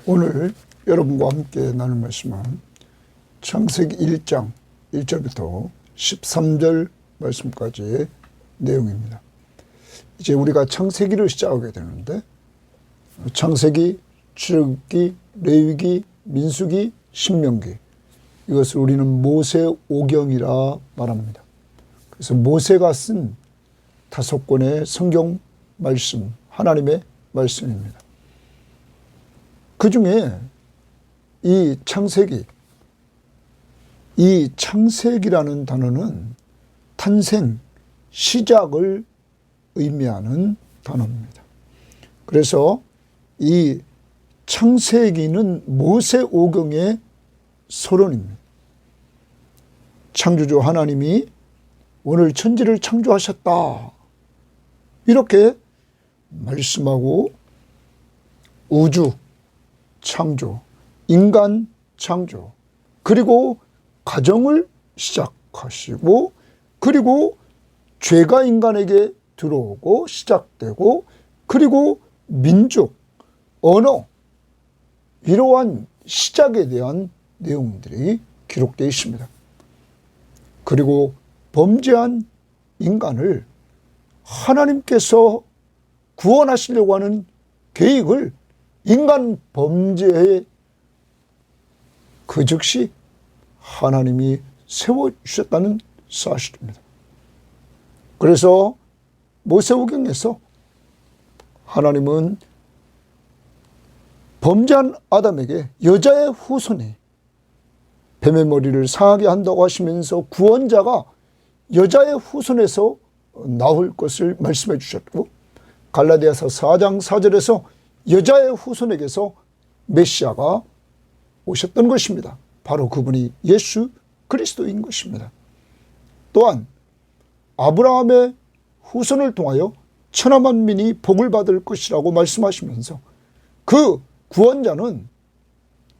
오늘 여러분과 함께 나눌 말씀은 창세기 1장 1절부터 13절 말씀까지의 내용입니다. 이제 우리가 창세기를 시작하게 되는데 창세기, 출애굽기, 레위기, 민수기, 신명기, 이것을 우리는 모세오경이라 말합니다. 그래서 모세가 쓴 5권의 성경 말씀, 하나님의 말씀입니다. 그 중에 이 창세기라는 단어는 탄생, 시작을 의미하는 단어입니다. 그래서 이 창세기는 모세오경의 서론입니다. 창조주 하나님이 오늘 천지를 창조하셨다, 이렇게 말씀하고 우주 창조, 인간 창조, 그리고 가정을 시작하시고, 그리고 죄가 인간에게 들어오고 시작되고, 그리고 민족, 언어, 이러한 시작에 대한 내용들이 기록되어 있습니다. 그리고 범죄한 인간을 하나님께서 구원하시려고 하는 계획을 인간 범죄에 그 즉시 하나님이 세워주셨다는 사실입니다. 그래서 모세오경에서 하나님은 범죄한 아담에게 여자의 후손이 뱀의 머리를 상하게 한다고 하시면서 구원자가 여자의 후손에서 나올 것을 말씀해 주셨고, 갈라디아서 4장 4절에서 여자의 후손에게서 메시아가 오셨던 것입니다. 바로 그분이 예수 그리스도인 것입니다. 또한 아브라함의 후손을 통하여 천하 만민이 복을 받을 것이라고 말씀하시면서 그 구원자는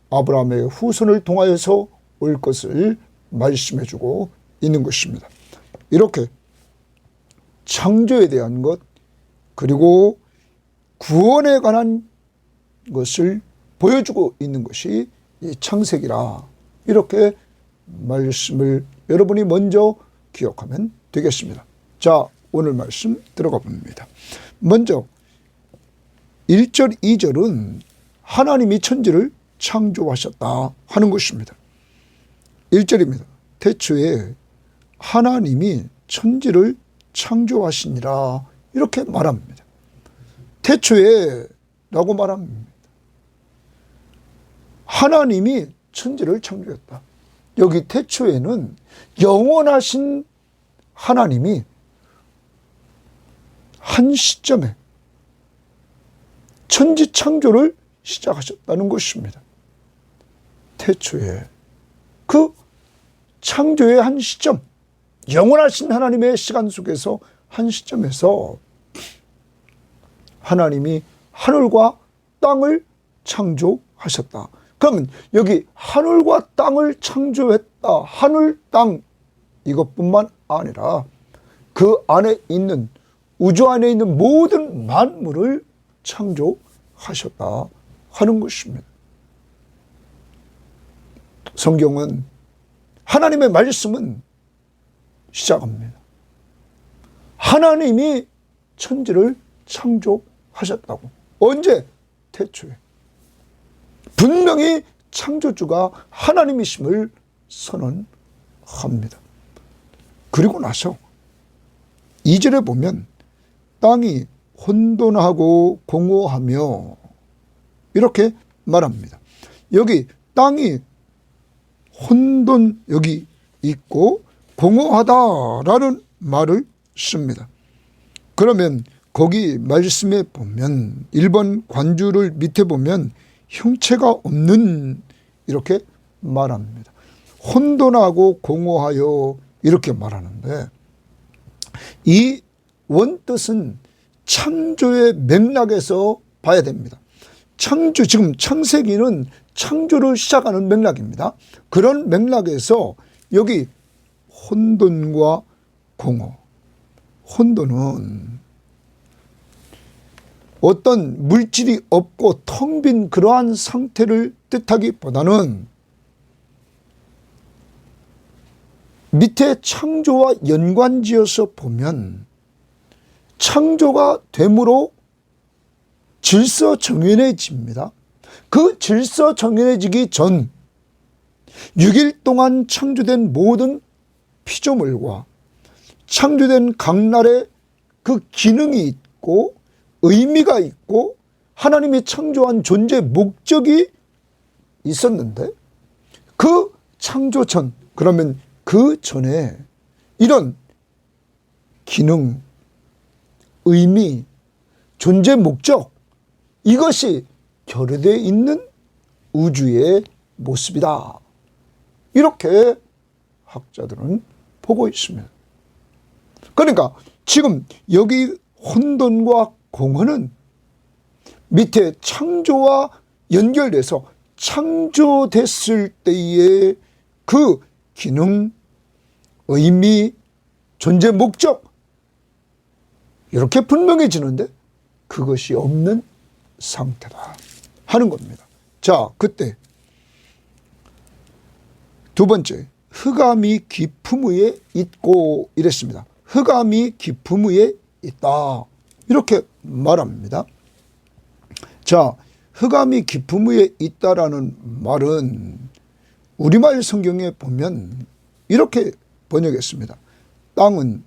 아브라함의 후손을 통하여서 올 것을 말씀해 주고 있는 것입니다. 이렇게 창조에 대한 것, 그리고 구원에 관한 것을 보여주고 있는 것이 이 창세기라, 이렇게 말씀을 여러분이 먼저 기억하면 되겠습니다. 자, 오늘 말씀 들어가 봅니다. 먼저 1절, 2절은 하나님이 천지를 창조하셨다 하는 것입니다. 1절입니다. 태초에 하나님이 천지를 창조하시니라, 이렇게 말합니다. 태초에 라고 말합니다. 하나님이 천지를 창조했다. 여기 태초에는 영원하신 하나님이 한 시점에 천지 창조를 시작하셨다는 것입니다. 태초에 그 창조의 한 시점, 영원하신 하나님의 시간 속에서 한 시점에서 하나님이 하늘과 땅을 창조하셨다. 그러면 여기 하늘과 땅을 창조했다, 하늘, 땅, 이것뿐만 아니라 그 안에 있는, 우주 안에 있는 모든 만물을 창조하셨다 하는 것입니다. 성경은, 하나님의 말씀은 시작합니다. 하나님이 천지를 창조하셨다고. 언제? 태초에. 분명히 창조주가 하나님이심을 선언합니다. 그리고 나서 2절에 보면 땅이 혼돈하고 공허하며, 이렇게 말합니다. 여기 땅이 혼돈, 여기 있고 공허하다라는 말을 씁니다. 그러면 거기 말씀에 보면 1번 관주를 밑에 보면 형체가 없는, 이렇게 말합니다. 혼돈하고 공허하여, 이렇게 말하는데 이 원뜻은 창조의 맥락에서 봐야 됩니다. 창조, 지금 창세기는 창조를 시작하는 맥락입니다. 그런 맥락에서 여기 혼돈과 공허, 혼돈은 어떤 물질이 없고 텅 빈 그러한 상태를 뜻하기보다는 밑에 창조와 연관지어서 보면 창조가 됨으로 질서정연해집니다. 그 질서정연해지기 전 6일 동안 창조된 모든 피조물과 창조된 각날에 그 기능이 있고 의미가 있고 하나님이 창조한 존재 목적이 있었는데 그 창조 전, 그러면 그 전에 이런 기능, 의미, 존재 목적, 이것이 결여되어 있는 우주의 모습이다. 이렇게 학자들은 보고 있습니다. 그러니까 지금 여기 혼돈과 공허는 밑에 창조와 연결돼서 창조됐을 때의 그 기능, 의미, 존재 목적 이렇게 분명해지는데 그것이 없는 상태다 하는 겁니다. 자, 그때 두 번째, 흑암이 깊음 위에 있고 이랬습니다. 흑암이 깊음 위에 있다 이렇게 말합니다. 자, 흑암이 깊음 위에 있다라는 말은 우리말 성경에 보면 이렇게 번역했습니다. 땅은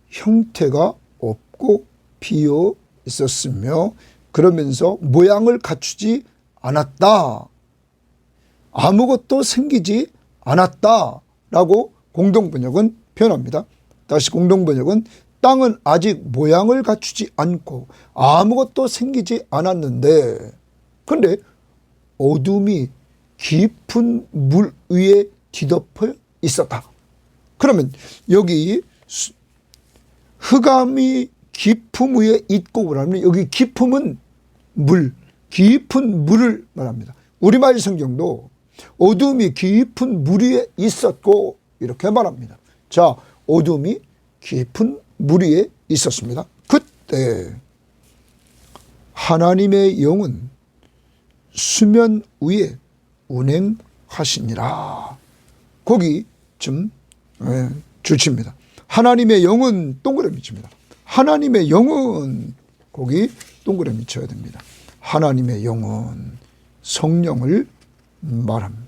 형태가 없고 비어 있었으며 그러면서 모양을 갖추지 않았다. 아무것도 생기지 않았다라고 공동번역은 표현합니다. 다시 공동번역은 땅은 아직 모양을 갖추지 않고 아무것도 생기지 않았는데 그런데 어둠이 깊은 물 위에 뒤덮여 있었다. 그러면 여기 흑암이 깊음 위에 있고 그러면 여기 깊음은 물, 깊은 물을 말합니다. 우리말 성경도 어둠이 깊은 물 위에 있었고 이렇게 말합니다. 자, 어둠이 깊은 물 위에 있었습니다. 그때 하나님의 영은 수면 위에 운행하시니라. 거기 좀 주칩니다. 하나님의 영은 동그라미 칩니다. 하나님의 영은 거기 동그라미 쳐야 됩니다. 하나님의 영은 성령을 말합니다.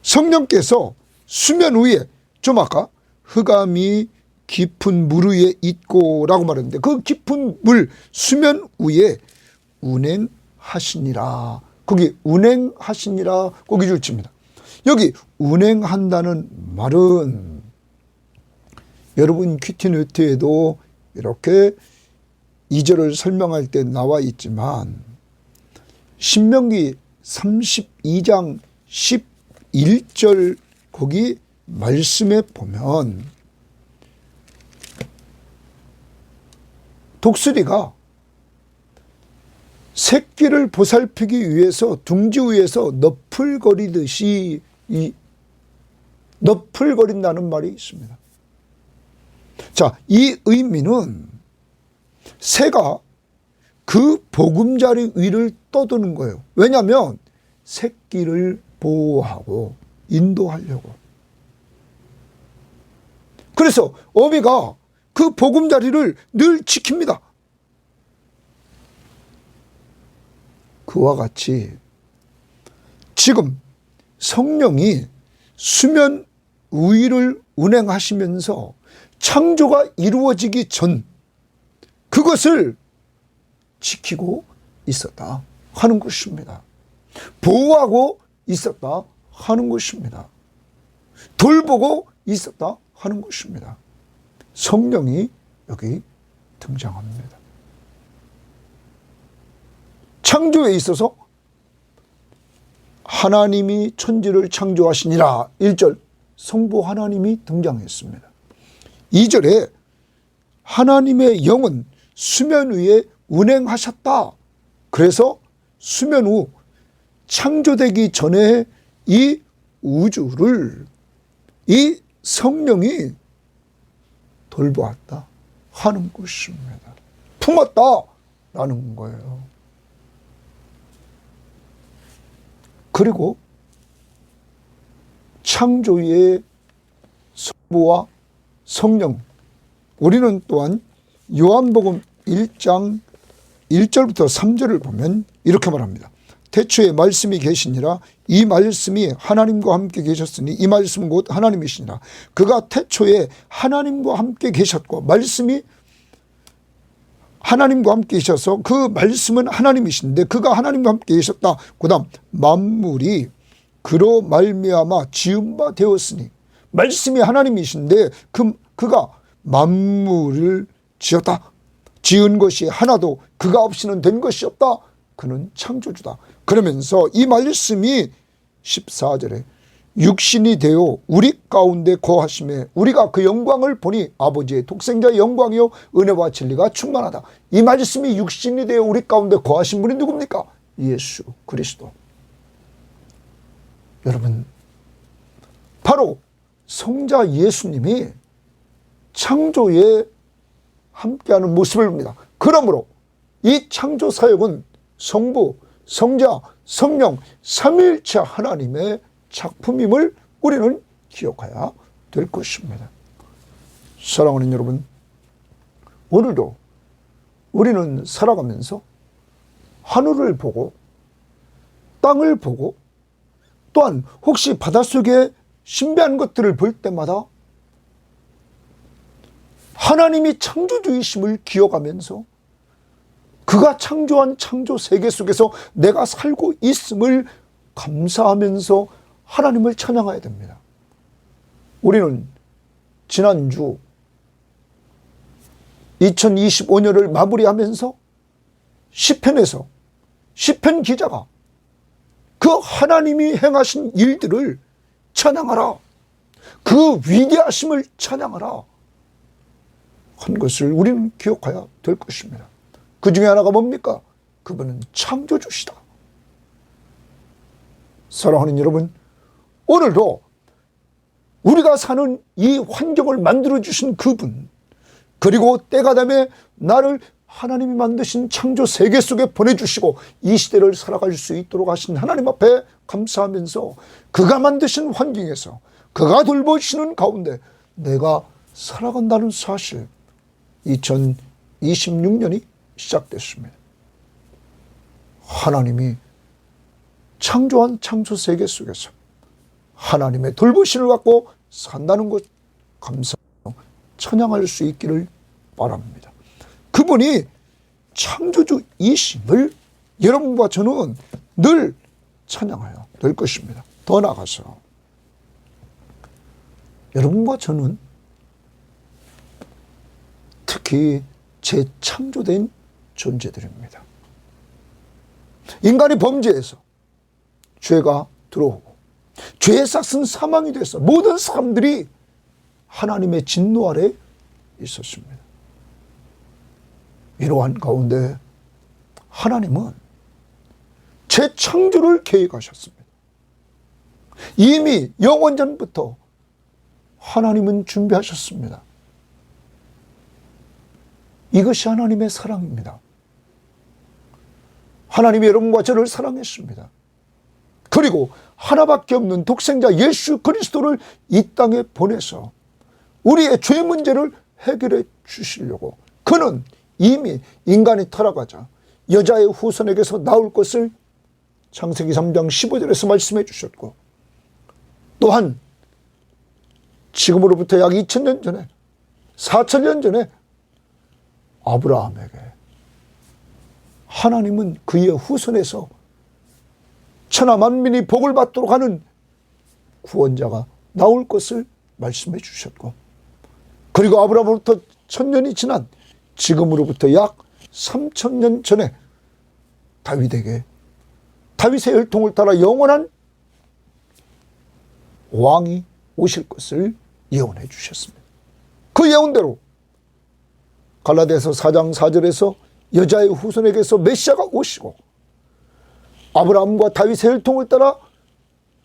성령께서 수면 위에 좀 아까 흑암이 깊은 물 위에 있고 라고 말했는데 그 깊은 물 수면 위에 운행하시니라. 거기 운행하시니라 거기 줄칩니다. 여기 운행한다는 말은 여러분 퀴티노트에도 이렇게 2절을 설명할 때 나와 있지만 신명기 32장 11절 거기 말씀에 보면 독수리가 새끼를 보살피기 위해서 둥지 위에서 너풀거리듯이 너풀거린다는 말이 있습니다. 자, 이 의미는 새가 그 보금자리 위를 떠도는 거예요. 왜냐하면 새끼를 보호하고 인도하려고. 그래서 어미가 그 보금자리를 늘 지킵니다. 그와 같이 지금 성령이 수면 위를 운행하시면서 창조가 이루어지기 전 그것을 지키고 있었다 하는 것입니다. 보호하고 있었다 하는 것입니다. 돌보고 있었다 하는 것입니다. 성령이 여기 등장합니다. 창조에 있어서 하나님이 천지를 창조하시니라 1절 성부 하나님이 등장했습니다. 2절에 하나님의 영은 수면 위에 운행하셨다. 그래서 수면 후 창조되기 전에 이 우주를 이 성령이 돌보았다 하는 것입니다. 품었다 라는 거예요. 그리고 창조의 성부와 성령, 우리는 또한 요한복음 1장 1절부터 3절을 보면 이렇게 말합니다. 태초에 말씀이 계시니라. 이 말씀이 하나님과 함께 계셨으니 이 말씀은 곧 하나님이시니라. 그가 태초에 하나님과 함께 계셨고 말씀이 하나님과 함께 계셔서 그 말씀은 하나님이신데 그가 하나님과 함께 계셨다. 그 다음 만물이 그로 말미암아 지은 바 되었으니 말씀이 하나님이신데 그가 만물을 지었다. 지은 것이 하나도 그가 없이는 된 것이 없다. 그는 창조주다. 그러면서 이 말씀이 14절에 육신이 되어 우리 가운데 거하심에 우리가 그 영광을 보니 아버지의 독생자의 영광이요 은혜와 진리가 충만하다. 이 말씀이 육신이 되어 우리 가운데 거하신 분이 누굽니까? 예수 그리스도. 여러분, 바로 성자 예수님이 창조에 함께하는 모습을 봅니다. 그러므로 이 창조 사역은 성부, 성자, 성령, 삼위일체 하나님의 작품임을 우리는 기억해야 될 것입니다. 사랑하는 여러분, 오늘도 우리는 살아가면서 하늘을 보고 땅을 보고 또한 혹시 바닷속에 신비한 것들을 볼 때마다 하나님이 창조주이심을 기억하면서 그가 창조한 창조 세계 속에서 내가 살고 있음을 감사하면서 하나님을 찬양해야 됩니다. 우리는 지난주 2025년을 마무리하면서 시편에서 시편 기자가 그 하나님이 행하신 일들을 찬양하라, 그 위대하심을 찬양하라 한 것을 우리는 기억해야 될 것입니다. 그 중에 하나가 뭡니까? 그분은 창조주시다. 사랑하는 여러분, 오늘도 우리가 사는 이 환경을 만들어주신 그분, 그리고 때가 되면 나를 하나님이 만드신 창조 세계 속에 보내주시고 이 시대를 살아갈 수 있도록 하신 하나님 앞에 감사하면서 그가 만드신 환경에서 그가 돌보시는 가운데 내가 살아간다는 사실, 2026년이 시작됐습니다. 하나님이 창조한 창조 세계 속에서 하나님의 돌보심을 갖고 산다는 것 감사하고 찬양할 수 있기를 바랍니다. 그분이 창조주이심을 여러분과 저는 늘 찬양해야 될 것입니다. 더 나아가서 여러분과 저는 특히 재창조된 존재들입니다. 인간이 범죄해서 죄가 들어오고 죄의 싹은 사망이 돼서 모든 사람들이 하나님의 진노 아래 있었습니다. 이러한 가운데 하나님은 재창조를 계획하셨습니다. 이미 영원전부터 하나님은 준비하셨습니다. 이것이 하나님의 사랑입니다. 하나님이 여러분과 저를 사랑했습니다. 그리고 하나밖에 없는 독생자 예수 그리스도를 이 땅에 보내서 우리의 죄 문제를 해결해 주시려고 그는 이미 인간이 타락하자 여자의 후손에게서 나올 것을 창세기 3장 15절에서 말씀해 주셨고, 또한 지금으로부터 약 2000년 전에 4000년 전에 아브라함에게 하나님은 그의 후손에서 천하 만민이 복을 받도록 하는 구원자가 나올 것을 말씀해 주셨고, 그리고 아브라함으로부터 1000년이 지난 지금으로부터 약 3000년 전에 다윗에게 다윗의 혈통을 따라 영원한 왕이 오실 것을 예언해 주셨습니다. 그 예언대로 갈라디아서 4장 4절에서 여자의 후손에게서 메시아가 오시고 아브라함과 다윗의 혈통을 따라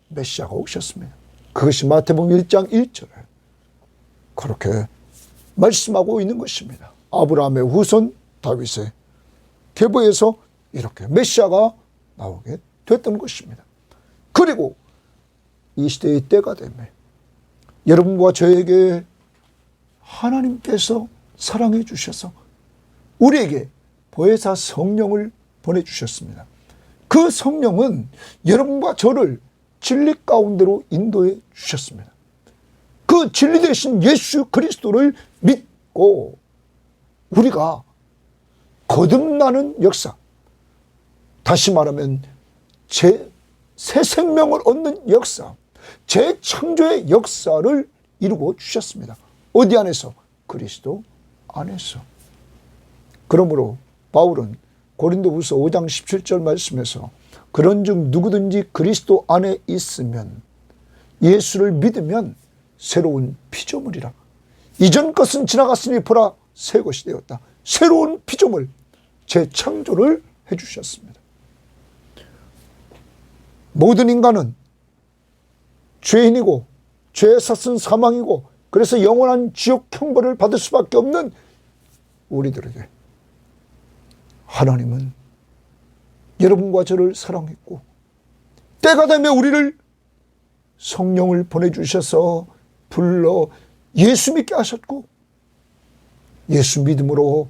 메시아가 오셨습니다. 그것이 마태복음 1장 1절에 그렇게 말씀하고 있는 것입니다. 아브라함의 후손 다윗의 계보에서 이렇게 메시아가 나오게 됐던 것입니다. 그리고 이 시대의 때가 되면 여러분과 저에게 하나님께서 사랑해 주셔서 우리에게 보혜사 성령을 보내주셨습니다. 그 성령은 여러분과 저를 진리 가운데로 인도해 주셨습니다. 그 진리 되신 예수 그리스도를 믿고 우리가 거듭나는 역사, 다시 말하면 새 생명을 얻는 역사, 재창조의 역사를 이루고 주셨습니다. 어디 안에서? 그리스도 안에서. 그러므로 바울은 고린도후서 5장 17절 말씀에서 그런즉 누구든지 그리스도 안에 있으면, 예수를 믿으면 새로운 피조물이라. 이전 것은 지나갔으니 보라 새 것이 되었다. 새로운 피조물, 재창조를 해주셨습니다. 모든 인간은 죄인이고 죄의 삭은 사망이고 그래서 영원한 지옥 형벌을 받을 수밖에 없는 우리들에게 하나님은 여러분과 저를 사랑했고 때가 되면 우리를 성령을 보내주셔서 불러 예수 믿게 하셨고, 예수 믿음으로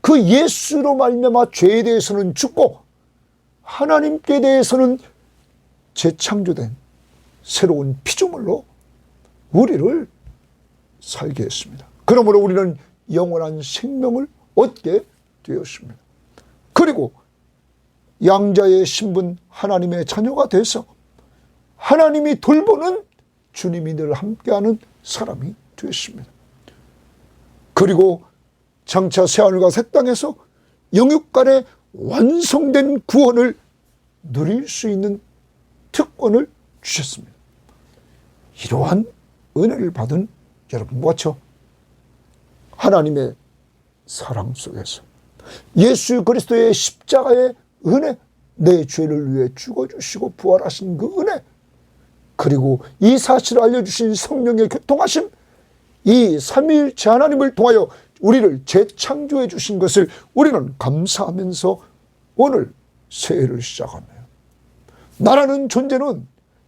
그 예수로 말미암아 죄에 대해서는 죽고 하나님께 대해서는 재창조된 새로운 피조물로 우리를 살게 했습니다. 그러므로 우리는 영원한 생명을 얻게 되었습니다. 그리고 양자의 신분, 하나님의 자녀가 돼서 하나님이 돌보는 주님이 늘 함께하는 사람이 되었습니다. 그리고 장차 새하늘과 새 땅에서 영육간의 완성된 구원을 누릴 수 있는 특권을 주셨습니다. 이러한 은혜를 받은 여러분과 저, 하나님의 사랑 속에서 예수 그리스도의 십자가의 은혜, 내 죄를 위해 죽어주시고 부활하신 그 은혜, 그리고 이 사실을 알려주신 성령의 교통하심, 이 삼위일체 하나님을 통하여 우리를 재창조해 주신 것을 우리는 감사하면서 오늘 새해를 시작합니다. 나라는 존재는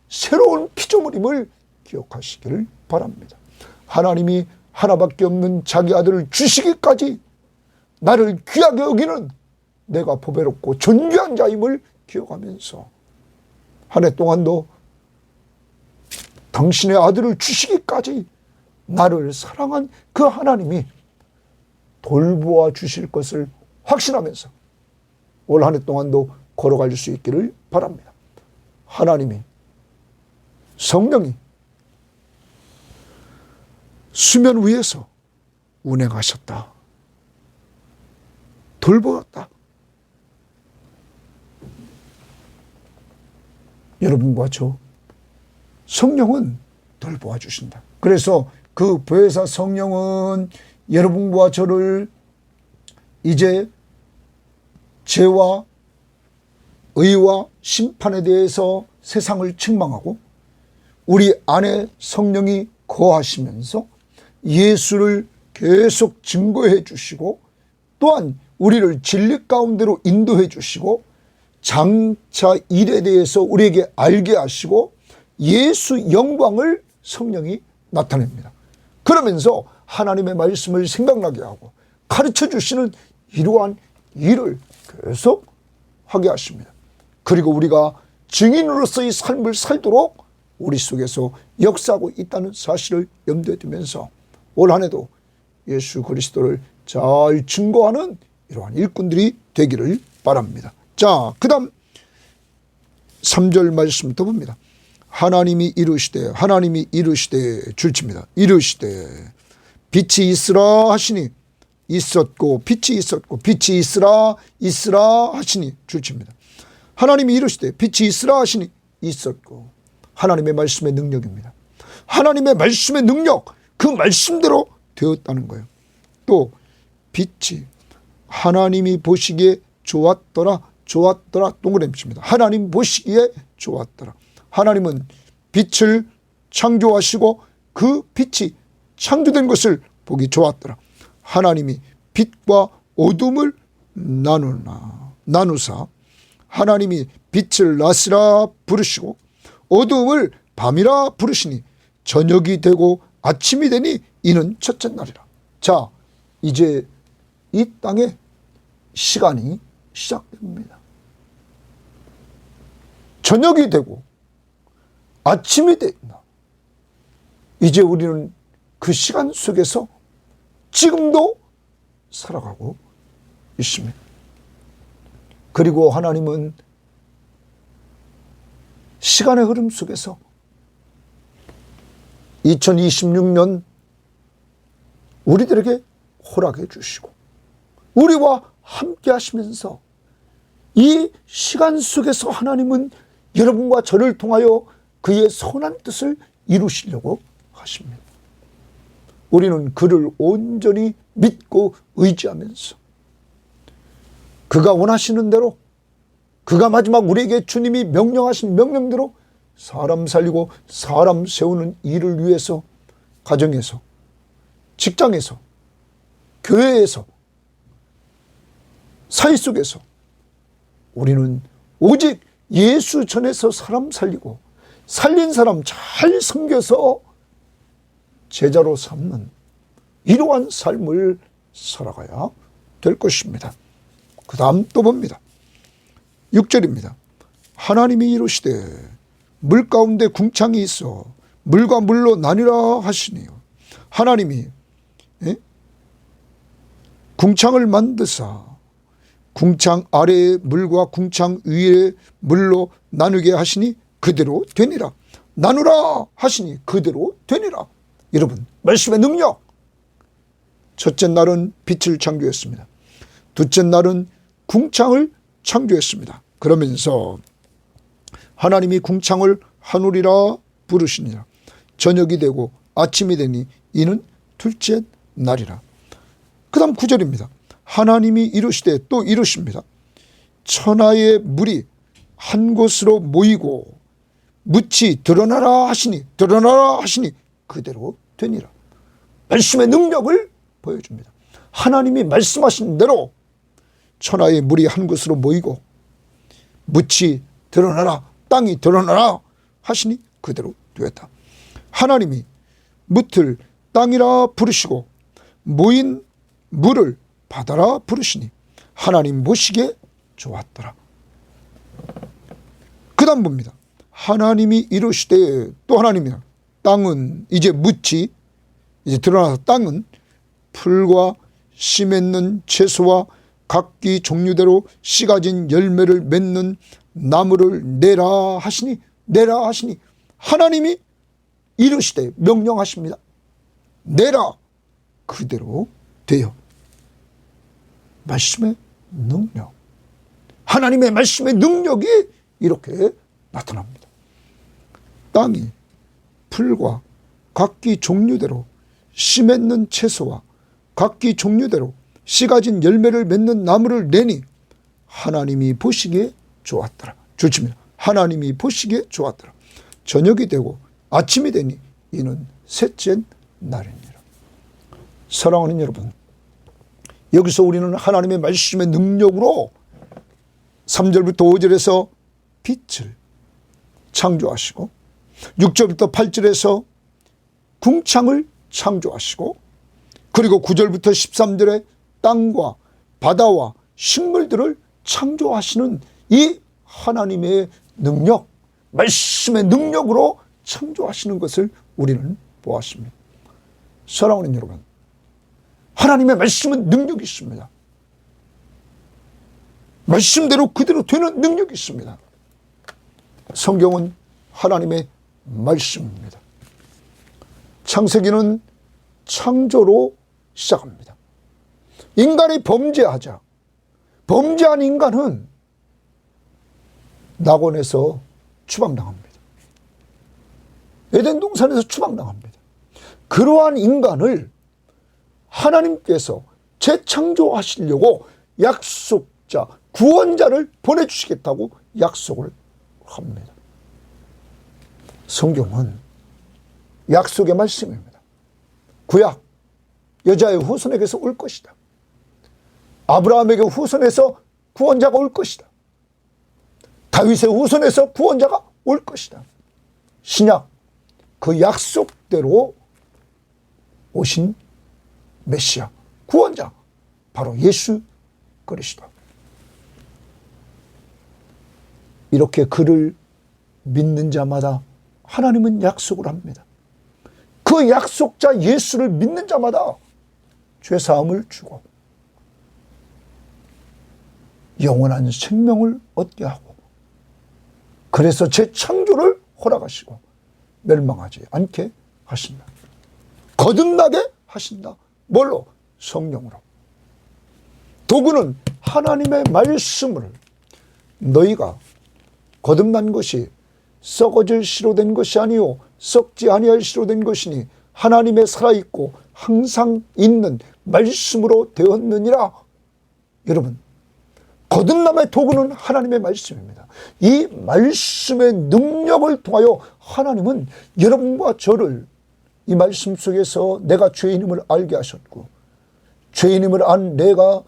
새로운 피조물임을 기억하시기를 바랍니다. 하나님이 하나밖에 없는 자기 아들을 주시기까지 나를 귀하게 여기는 내가 보배롭고 존귀한 자임을 기억하면서 한 해 동안도 당신의 아들을 주시기까지 나를 사랑한 그 하나님이 돌보아 주실 것을 확신하면서 올 한 해 동안도 걸어갈 수 있기를 바랍니다. 하나님이, 성령이 수면 위에서 운행하셨다. 돌보았다. 여러분과 저, 성령은 돌보아 주신다. 그래서 그 보혜사 성령은 여러분과 저를 이제 죄와 의와 심판에 대해서 세상을 책망하고 우리 안에 성령이 거하시면서 예수를 계속 증거해 주시고 또한 우리를 진리 가운데로 인도해 주시고 장차 일에 대해서 우리에게 알게 하시고 예수 영광을 성령이 나타냅니다. 그러면서 하나님의 말씀을 생각나게 하고 가르쳐 주시는 이러한 일을 계속 하게 하십니다. 그리고 우리가 증인으로서의 삶을 살도록 우리 속에서 역사하고 있다는 사실을 염두에 두면서 올 한 해도 예수 그리스도를 잘 증거하는 이러한 일꾼들이 되기를 바랍니다. 자, 그 다음 3절 말씀 더 봅니다. 하나님이 이르시되 줄칩니다. 이르시되 빛이 있으라 하시니 있었고, 빛이 있었고, 빛이 있으라 하시니 줄칩니다. 하나님이 이르시되 빛이 있으라 하시니 있었고, 하나님의 말씀의 능력입니다. 하나님의 말씀의 능력, 그 말씀대로 되었다는 거예요. 또 빛이 하나님이 보시기에 좋았더라 동그라미 칩니다. 하나님 보시기에 좋았더라. 하나님은 빛을 창조하시고 그 빛이 창조된 것을 보기 좋았더라. 하나님이 빛과 어둠을 나누사 하나님이 빛을 낮이라 부르시고 어두움을 밤이라 부르시니 저녁이 되고 아침이 되니 이는 첫째 날이라. 자, 이제 이 땅에 시간이 시작됩니다. 저녁이 되고 아침이 된다. 이제 우리는 그 시간 속에서 지금도 살아가고 있습니다. 그리고 하나님은 시간의 흐름 속에서 2026년 우리들에게 허락해 주시고 우리와 함께 하시면서 이 시간 속에서 하나님은 여러분과 저를 통하여 그의 선한 뜻을 이루시려고 하십니다. 우리는 그를 온전히 믿고 의지하면서 그가 원하시는 대로, 그가 마지막 우리에게 주님이 명령하신 명령대로 사람 살리고 사람 세우는 일을 위해서 가정에서, 직장에서, 교회에서, 사회 속에서 우리는 오직 예수 전에서 사람 살리고 살린 사람 잘 섬겨서 제자로 삼는 이러한 삶을 살아가야 될 것입니다. 그 다음 또 봅니다. 6절입니다. 하나님이 이르시되 물 가운데 궁창이 있어 물과 물로 나뉘라 하시니요. 하나님이 궁창을 만드사 궁창 아래의 물과 궁창 위의 물로 나누게 하시니 그대로 되니라. 나누라 하시니 그대로 되니라. 여러분, 말씀의 능력. 첫째 날은 빛을 창조했습니다. 둘째 날은 궁창을 창조했습니다. 그러면서 하나님이 궁창을 하늘이라 부르시니라. 저녁이 되고 아침이 되니 이는 둘째 날이라. 그 다음 9절입니다. 하나님이 이르시되 또 이르십니다. 천하의 물이 한 곳으로 모이고 묻이 드러나라 하시니 그대로 되니라. 말씀의 능력을 보여줍니다. 하나님이 말씀하신 대로 천하의 물이 한 곳으로 모이고 묻이 드러나라, 땅이 드러나라 하시니 그대로 되었다. 하나님이 묻을 땅이라 부르시고 모인 물을 바다라 부르시니 하나님 보시기에 좋았더라. 그 다음 봅니다. 하나님이 이르시되 또 하나님이라. 땅은 이제 묻이 이제 드러나서 땅은 풀과 씨 맺는 채소와 각기 종류대로 씨 가진 열매를 맺는 나무를 내라 하시니 하나님이 이르시되 명령하십니다. 내라. 그대로 되어. 말씀의 능력. 하나님의 말씀의 능력이 이렇게 나타납니다. 땅이 풀과 각기 종류대로 씨 맺는 채소와 각기 종류대로 씨 가진 열매를 맺는 나무를 내니 하나님이 보시기에 좋았더라. 좋습니다. 하나님이 보시기에 좋았더라. 저녁이 되고 아침이 되니 이는 셋째 날이니라. 사랑하는 여러분, 여기서 우리는 하나님의 말씀의 능력으로 3절부터 5절에서 빛을 창조하시고 6절부터 8절에서 궁창을 창조하시고 그리고 9절부터 13절에 땅과 바다와 식물들을 창조하시는 이 하나님의 능력, 말씀의 능력으로 창조하시는 것을 우리는 보았습니다. 사랑하는 여러분, 하나님의 말씀은 능력이 있습니다. 말씀대로 그대로 되는 능력이 있습니다. 성경은 하나님의 말씀입니다. 창세기는 창조로 시작합니다. 인간이 범죄하자. 범죄한 인간은 낙원에서 추방당합니다. 에덴 동산에서 추방당합니다. 그러한 인간을 하나님께서 재창조하시려고 약속자, 구원자를 보내주시겠다고 약속을 합니다. 성경은 약속의 말씀입니다. 구약, 여자의 후손에게서 올 것이다. 아브라함에게 후손에서 구원자가 올 것이다. 다윗의 후손에서 구원자가 올 것이다. 신약 그 약속대로 오신 메시아, 구원자, 바로 예수 그리스도. 이렇게 그를 믿는 자마다 하나님은 약속을 합니다. 그 약속자 예수를 믿는 자마다 죄사함을 주고 영원한 생명을 얻게 하고, 그래서 재창조를 허락하시고 멸망하지 않게 하신다. 거듭나게 하신다. 뭘로? 성령으로. 도구는 하나님의 말씀을, 너희가 거듭난 것이 썩어질 씨로 된 것이 아니요 썩지 아니할 씨로 된 것이니 하나님의 살아있고 항상 있는 말씀으로 되었느니라. 여러분, 거듭남의 도구는 하나님의 말씀입니다. 이 말씀의 능력을 통하여 하나님은 여러분과 저를 이 말씀 속에서 내가 죄인임을 알게 하셨고, 죄인임을 안 내가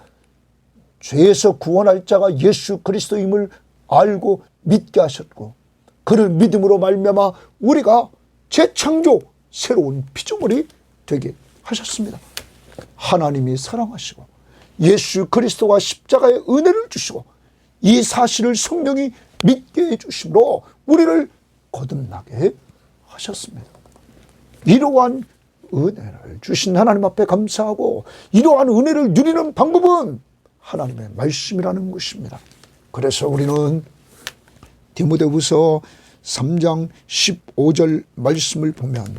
죄에서 구원할 자가 예수 그리스도임을 알고 믿게 하셨고, 그를 믿음으로 말미암아 우리가 재창조, 새로운 피조물이 되게 하셨습니다. 하나님이 사랑하시고 예수 그리스도가 십자가의 은혜를 주시고 이 사실을 성령이 믿게 해주심으로 우리를 거듭나게 하셨습니다. 이러한 은혜를 주신 하나님 앞에 감사하고, 이러한 은혜를 누리는 방법은 하나님의 말씀이라는 것입니다. 그래서 우리는 디모데후서 3장 15절 말씀을 보면,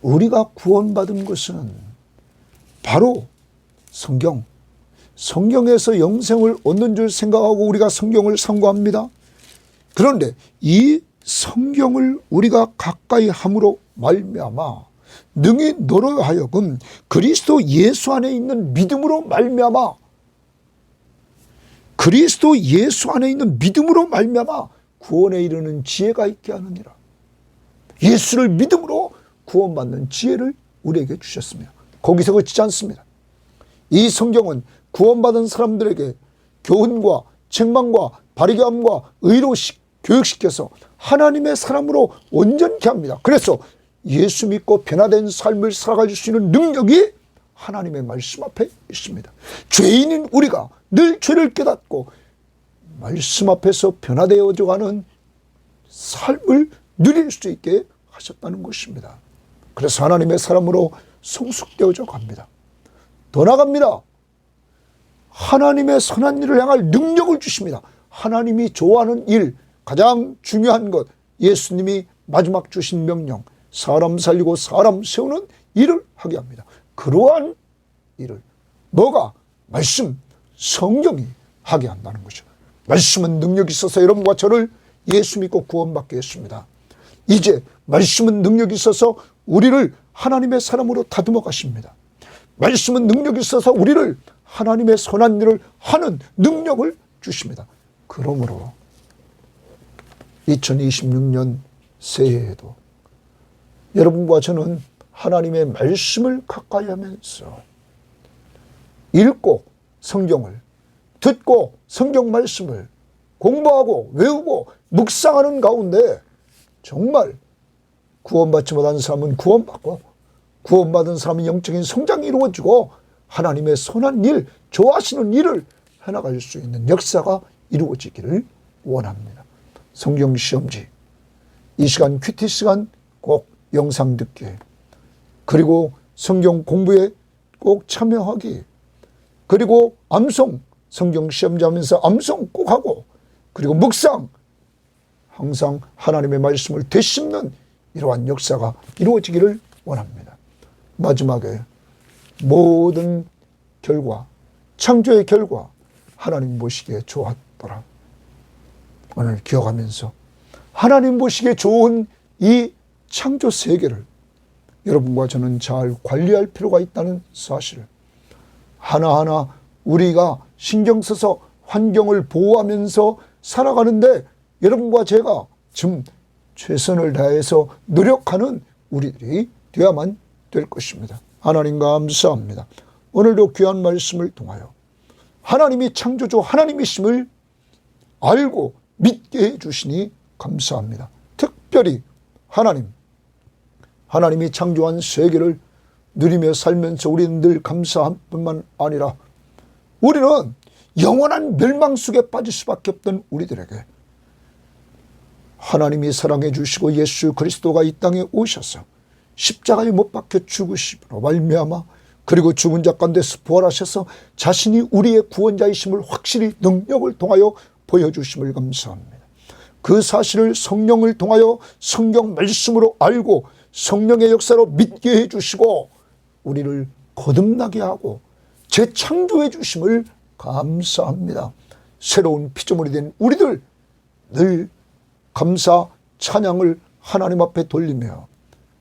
우리가 구원받은 것은 바로 성경에서 영생을 얻는 줄 생각하고 우리가 성경을 상고합니다. 그런데 이 성경을 우리가 가까이 함으로 말미암아 능히 너로 하여금 그리스도 예수 안에 있는 믿음으로 말미암아, 그리스도 예수 안에 있는 믿음으로 말미암아 구원에 이르는 지혜가 있게 하느니라. 예수를 믿음으로 구원받는 지혜를 우리에게 주셨습니다. 거기서 그치지 않습니다. 이 성경은 구원받은 사람들에게 교훈과 책망과 바리교함과 의로 교육시켜서 하나님의 사람으로 온전케 합니다. 그래서 예수 믿고 변화된 삶을 살아갈 수 있는 능력이 하나님의 말씀 앞에 있습니다. 죄인인 우리가 늘 죄를 깨닫고 말씀 앞에서 변화되어져 가는 삶을 누릴 수 있게 하셨다는 것입니다. 그래서 하나님의 사람으로 성숙되어져 갑니다. 더 나아갑니다. 하나님의 선한 일을 향할 능력을 주십니다. 하나님이 좋아하는 일, 가장 중요한 것, 예수님이 마지막 주신 명령, 사람 살리고 사람 세우는 일을 하게 합니다. 그러한 일을 뭐가? 말씀, 성경이 하게 한다는 거죠. 말씀은 능력이 있어서 여러분과 저를 예수 믿고 구원받게 했습니다. 이제 말씀은 능력이 있어서 우리를 하나님의 사람으로 다듬어 가십니다. 말씀은 능력이 있어서 우리를 하나님의 선한 일을 하는 능력을 주십니다. 그러므로 2026년 새해에도 여러분과 저는 하나님의 말씀을 가까이 하면서 읽고 성경을, 듣고 성경 말씀을 공부하고 외우고 묵상하는 가운데 정말 구원받지 못한 사람은 구원받고, 구원받은 사람은 영적인 성장이 이루어지고 하나님의 선한 일, 좋아하시는 일을 해나갈 수 있는 역사가 이루어지기를 원합니다. 성경 시험지, 이 시간 큐티 시간 꼭 영상 듣기, 그리고 성경 공부에 꼭 참여하기, 그리고 암송, 성경 시험지 하면서 암송 꼭 하고, 그리고 묵상, 항상 하나님의 말씀을 되씹는 이러한 역사가 이루어지기를 원합니다. 마지막에 모든 결과, 창조의 결과 하나님 보시기에 좋았더라. 오늘 기억하면서 하나님 보시기에 좋은 이 창조 세계를 여러분과 저는 잘 관리할 필요가 있다는 사실을 하나하나 우리가 신경 써서 환경을 보호하면서 살아가는데 여러분과 제가 좀 최선을 다해서 노력하는 우리들이 되어야만 될 것입니다. 하나님 감사합니다. 오늘도 귀한 말씀을 통하여 하나님이 창조주 하나님이심을 알고 믿게 해주시니 감사합니다. 특별히 하나님이 창조한 세계를 누리며 살면서 우리는 늘 감사할 뿐만 아니라 우리는 영원한 멸망 속에 빠질 수밖에 없던 우리들에게 하나님이 사랑해 주시고 예수 그리스도가 이 땅에 오셔서 십자가에 못 박혀 죽으심으로 말미암아 그리고 죽은 자 가운데서 부활하셔서 자신이 우리의 구원자이심을 확실히 능력을 통하여 보여주심을 감사합니다. 그 사실을 성령을 통하여 성경 말씀으로 알고 성령의 역사로 믿게 해주시고 우리를 거듭나게 하고 재창조해 주심을 감사합니다. 새로운 피조물이 된 우리들 늘 감사 찬양을 하나님 앞에 돌리며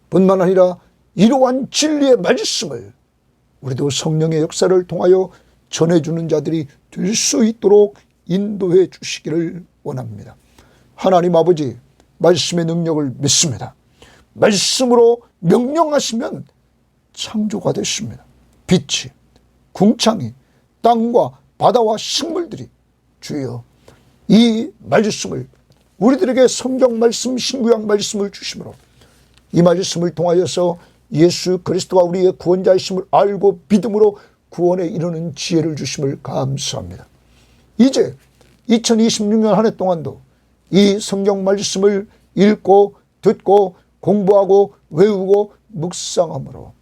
뿐만 아니라 이러한 진리의 말씀을 우리도 성령의 역사를 통하여 전해주는 자들이 될 수 있도록 인도해 주시기를 원합니다. 하나님 아버지 말씀의 능력을 믿습니다. 말씀으로 명령하시면 창조가 됐습니다. 빛이, 궁창이, 땅과 바다와 식물들이 주여 이 말씀을 우리들에게 성경 말씀, 신구약 말씀을 주심으로 이 말씀을 통하여서 예수 그리스도가 우리의 구원자이심을 알고 믿음으로 구원에 이르는 지혜를 주심을 감사합니다. 이제 2026년 한 해 동안도 이 성경 말씀을 읽고 듣고 공부하고 외우고 묵상함으로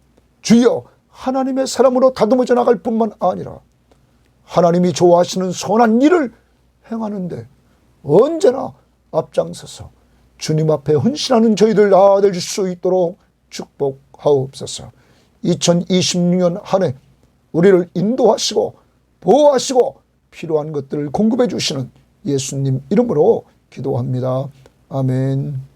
주여 하나님의 사람으로 다듬어져 나갈 뿐만 아니라 하나님이 좋아하시는 선한 일을 행하는데 언제나 앞장서서 주님 앞에 헌신하는 저희들 다 될 수 있도록 축복하옵소서. 2026년 한 해 우리를 인도하시고 보호하시고 필요한 것들을 공급해 주시는 예수님 이름으로 기도합니다. 아멘.